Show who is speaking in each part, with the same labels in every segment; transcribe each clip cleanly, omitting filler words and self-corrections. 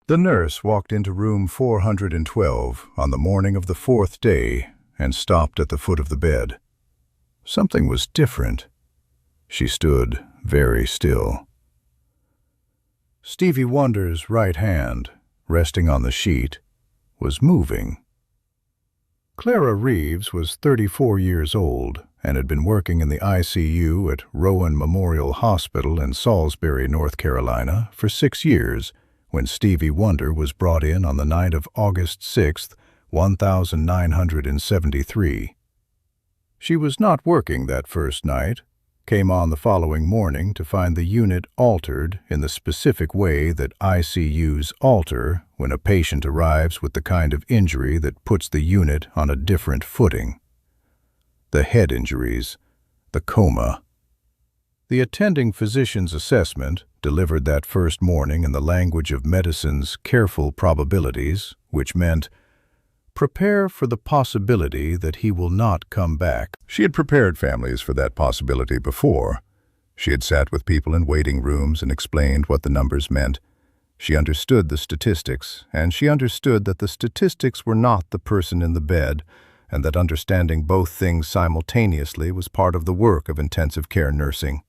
Speaker 1: The nurse walked into room 412 on the morning of the fourth day and stopped at the foot of the bed. Something was different. She stood very still. Stevie Wonder's right hand, resting on the sheet, was moving. Clara Reeves was 34 years old and had been working in the ICU at Rowan Memorial Hospital in Salisbury, North Carolina, for 6 years when Stevie Wonder was brought in on the night of August 6, 1973. She was not working that first night, came on the following morning to find the unit altered in the specific way that ICUs alter when a patient arrives with the kind of injury that puts the unit on a different footing. The head injuries, the coma. The attending physician's assessment, delivered that first morning in the language of medicine's careful probabilities, which meant, "Prepare for the possibility that he will not come back." She had prepared families for that possibility before. She had sat with people in waiting rooms and explained what the numbers meant. She understood the statistics, and she understood that the statistics were not the person in the bed, and that understanding both things simultaneously was part of the work of intensive care nursing.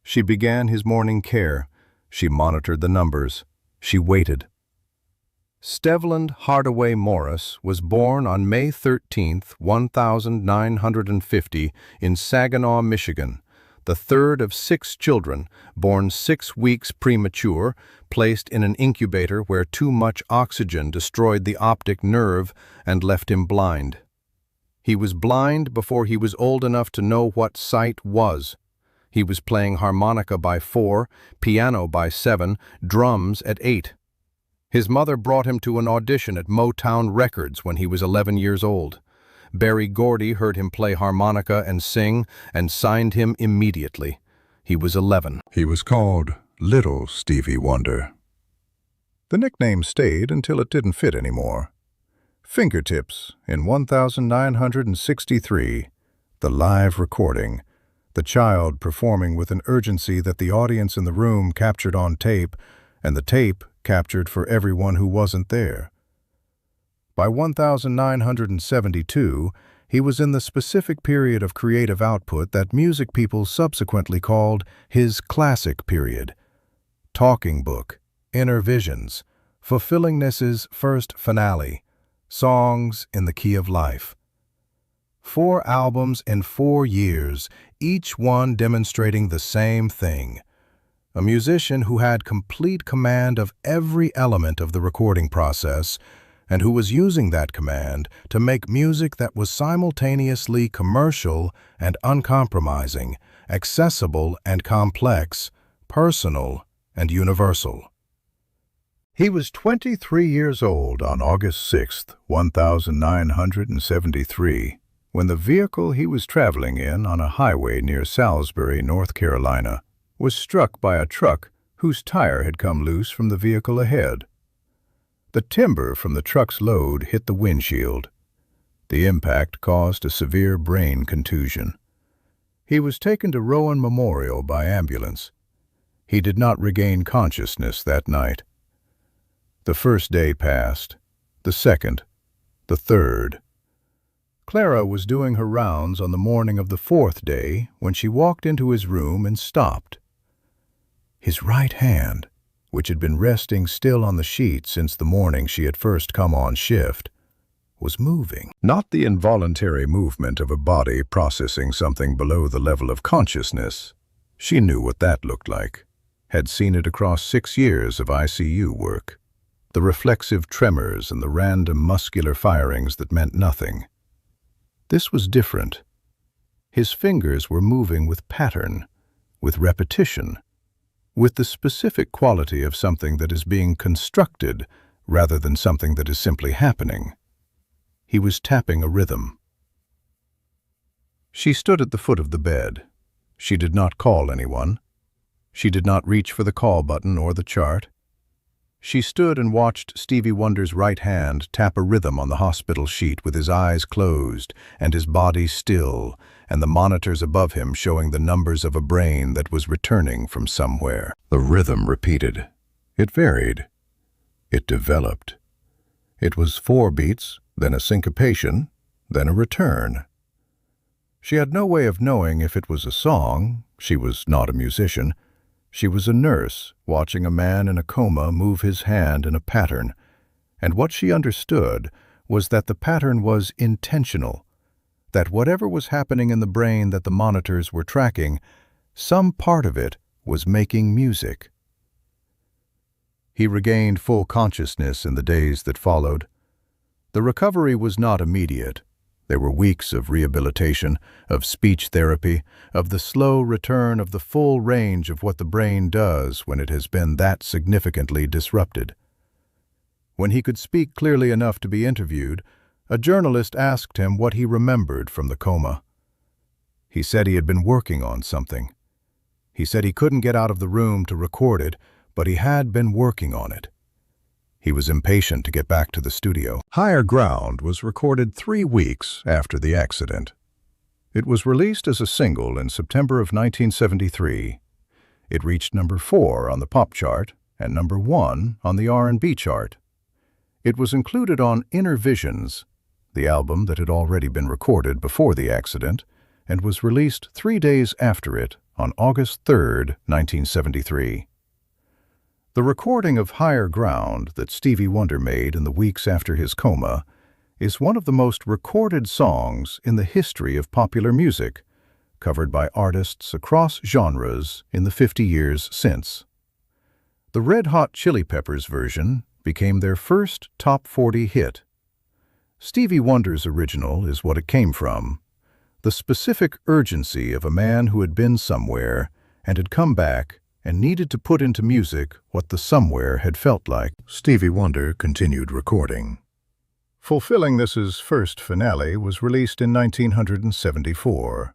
Speaker 1: She began his morning care. She monitored the numbers. She waited. Stevland Hardaway Morris was born on May 13, 1950, in Saginaw, Michigan, the third of 6 children, born 6 weeks premature, placed in an incubator where too much oxygen destroyed the optic nerve and left him blind. He was blind before he was old enough to know what sight was. He was playing harmonica by 4, piano by 7, drums at 8. His mother brought him to an audition at Motown Records when he was 11 years old. Berry Gordy heard him play harmonica and sing and signed him immediately. He was 11. He was called Little Stevie Wonder. The nickname stayed until it didn't fit anymore. Fingertips in 1963, the live recording, the child performing with an urgency that the audience in the room captured on tape, and the tape captured for everyone who wasn't there. By 1972, he was in the specific period of creative output that music people subsequently called his classic period. Talking Book, Inner Visions, Fulfillingness's First Finale, Songs in the Key of Life. 4 albums in 4 years, each one demonstrating the same thing. A musician who had complete command of every element of the recording process and who was using that command to make music that was simultaneously commercial and uncompromising, accessible and complex, personal and universal. He was 23 years old on August 6, 1973, when the vehicle he was traveling in on a highway near Salisbury, North Carolina, was struck by a truck whose tire had come loose from the vehicle ahead. The timber from the truck's load hit the windshield. The impact caused a severe brain contusion. He was taken to Rowan Memorial by ambulance. He did not regain consciousness that night. The first day passed, the second, the third. Clara was doing her rounds on the morning of the 4th day when she walked into his room and stopped. His right hand, which had been resting still on the sheet since the morning she had first come on shift, was moving. Not the involuntary movement of a body processing something below the level of consciousness. She knew what that looked like, had seen it across 6 years of ICU work. The reflexive tremors and the random muscular firings that meant nothing. This was different. His fingers were moving with pattern, with repetition, with the specific quality of something that is being constructed rather than something that is simply happening. He was tapping a rhythm. She stood at the foot of the bed. She did not call anyone. She did not reach for the call button or the chart. She stood and watched Stevie Wonder's right hand tap a rhythm on the hospital sheet with his eyes closed and his body still, and the monitors above him showing the numbers of a brain that was returning from somewhere. The rhythm repeated. It varied. It developed. It was 4 beats, then a syncopation, then a return. She had no way of knowing if it was a song. She was not a musician. She was a nurse, watching a man in a coma move his hand in a pattern, and what she understood was that the pattern was intentional, that whatever was happening in the brain that the monitors were tracking, some part of it was making music. He regained full consciousness in the days that followed. The recovery was not immediate. There were weeks of rehabilitation, of speech therapy, of the slow return of the full range of what the brain does when it has been that significantly disrupted. When he could speak clearly enough to be interviewed, a journalist asked him what he remembered from the coma. He said he had been working on something. He said he couldn't get out of the room to record it, but he had been working on it. He was impatient to get back to the studio. Higher Ground was recorded 3 weeks after the accident. It was released as a single in September of 1973. It reached number 4 on the pop chart and number 1 on the R&B chart. It was included on Inner Visions, the album that had already been recorded before the accident, and was released 3 days after it on August 3, 1973. The recording of Higher Ground that Stevie Wonder made in the weeks after his coma is one of the most recorded songs in the history of popular music, covered by artists across genres in the 50 years since. The Red Hot Chili Peppers version became their first top 40 hit. Stevie Wonder's original is what it came from, the specific urgency of a man who had been somewhere and had come back and needed to put into music what the somewhere had felt like. Stevie Wonder continued recording. Fulfilling This's first finale was released in 1974.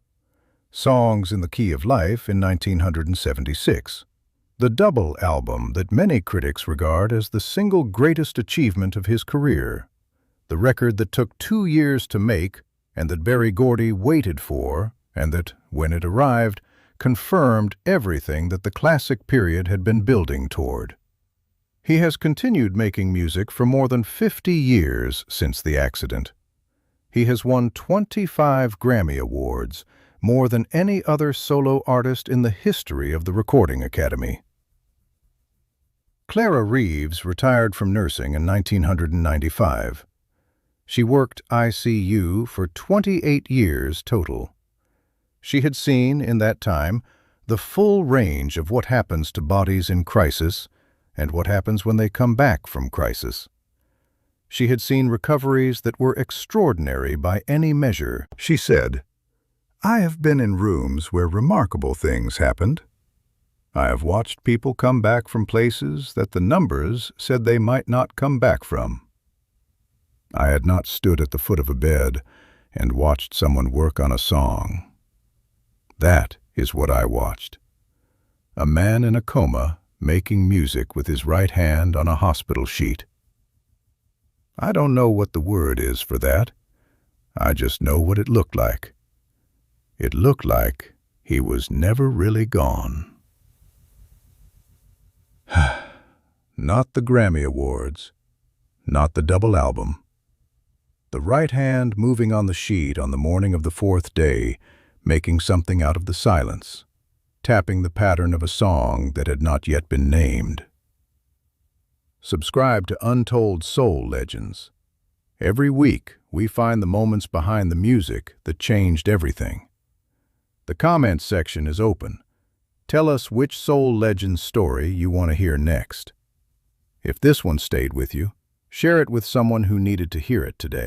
Speaker 1: Songs in the Key of Life in 1976. The double album that many critics regard as the single greatest achievement of his career. The record that took 2 years to make and that Berry Gordy waited for, and that, when it arrived, confirmed everything that the classic period had been building toward. He has continued making music for more than 50 years since the accident. He has won 25 Grammy Awards, more than any other solo artist in the history of the Recording Academy. Clara Reeves retired from nursing in 1995. She worked ICU for 28 years total. She had seen, in that time, the full range of what happens to bodies in crisis and what happens when they come back from crisis. She had seen recoveries that were extraordinary by any measure. She said, "I have been in rooms where remarkable things happened. I have watched people come back from places that the numbers said they might not come back from. I had not stood at the foot of a bed and watched someone work on a song. That is what I watched. A man in a coma making music with his right hand on a hospital sheet. I don't know what the word is for that. I just know what it looked like. It looked like he was never really gone." Not the Grammy Awards, not the double album. The right hand moving on the sheet on the morning of the 4th day, making something out of the silence, tapping the pattern of a song that had not yet been named. Subscribe to Untold Soul Legends. Every week, we find the moments behind the music that changed everything. The comments section is open. Tell us which soul legend story you want to hear next. If this one stayed with you, share it with someone who needed to hear it today.